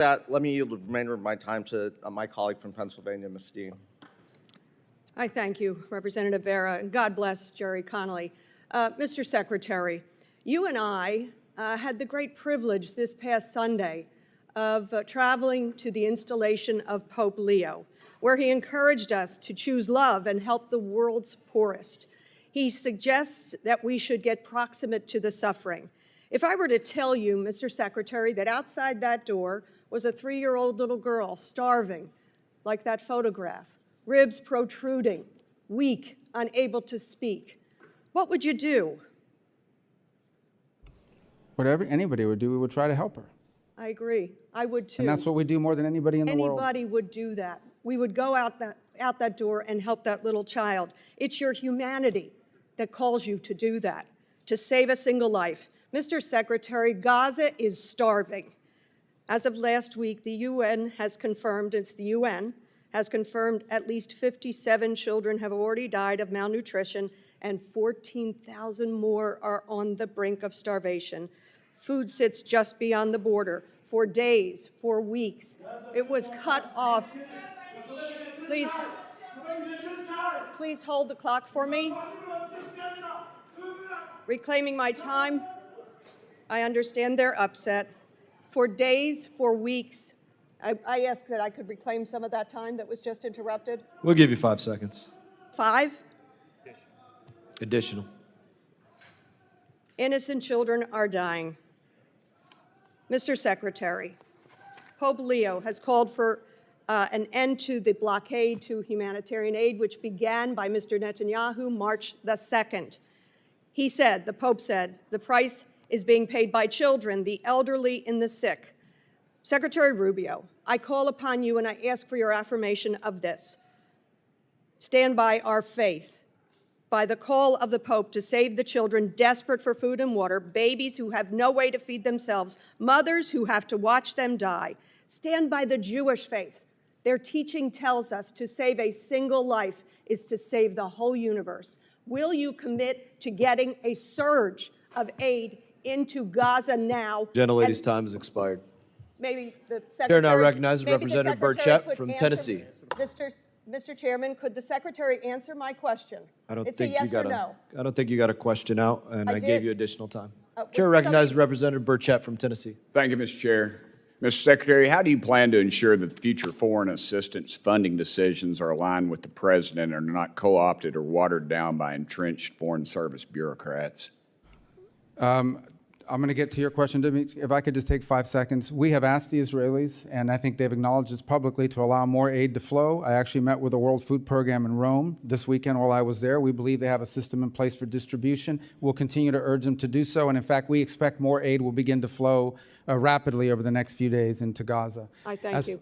Let me yield the remainder of my time to my colleague from Pennsylvania, Ms. Dean. I thank you, Representative Vera, and God bless Jerry Connolly. Mr. Secretary, you and I had the great privilege this past Sunday of traveling to the installation of Pope Leo, where he encouraged us to choose love and help the world's poorest. He suggests that we should get proximate to the suffering. If I were to tell you, Mr. Secretary, that outside that door was a 3-year-old little girl starving, like that photograph, ribs protruding, weak, unable to speak, what would you do? Whatever anybody would do, we would try to help her. I agree. I would too. And that's what we do more than anybody in the world. Anybody would do that. We would go out that door and help that little child. It's your humanity that calls you to do that, to save a single life. Mr. Secretary, Gaza is starving. As of last week, the UN has confirmed, it's the UN, has confirmed at least 57 children have already died of malnutrition and 14,000 more are on the brink of starvation. Food sits just beyond the border for days, for weeks. It was cut off. Please hold the clock for me. Reclaiming my time. I understand they're upset. For days, for weeks, I ask that I could reclaim some of that time that was just interrupted. We'll give you 5 seconds. 5? Additional. Innocent children are dying. Mr. Secretary, Pope Leo has called for an end to the blockade to humanitarian aid, which began by Mr. Netanyahu March the 2nd. He said, the Pope said, the price is being paid by children, the elderly, and the sick. Secretary Rubio, I call upon you and I ask for your affirmation of this. Stand by our faith, by the call of the Pope to save the children desperate for food and water, babies who have no way to feed themselves, mothers who have to watch them die. Stand by the Jewish faith. Their teaching tells us to save a single life is to save the whole universe. Will you commit to getting a surge of aid into Gaza now? Gentlelady's time has expired. Maybe the Secretary... Chair now recognizes maybe the Representative Secretary Burchett could from answer- Tennessee. Mr. Chairman, could the Secretary answer my question? I don't It's think a yes you got or no. I don't think you got a question out, and I I gave did. you additional time. Would Chair somebody- recognizes Representative Burchett from Tennessee. Thank you, Mr. Chair. Mr. Secretary, how do you plan to ensure that future foreign assistance funding decisions are aligned with the President and are not co-opted or watered down by entrenched Foreign Service bureaucrats? I'm going to get to your question, Dimitri. If I could just take 5 seconds. We have asked the Israelis, and I think they've acknowledged this publicly, to allow more aid to flow. I actually met with the World Food Program in Rome this weekend while I was there. We believe they have a system in place for distribution. We'll continue to urge them to do so, and in fact, we expect more aid will begin to flow rapidly over the next few days into Gaza. I thank you.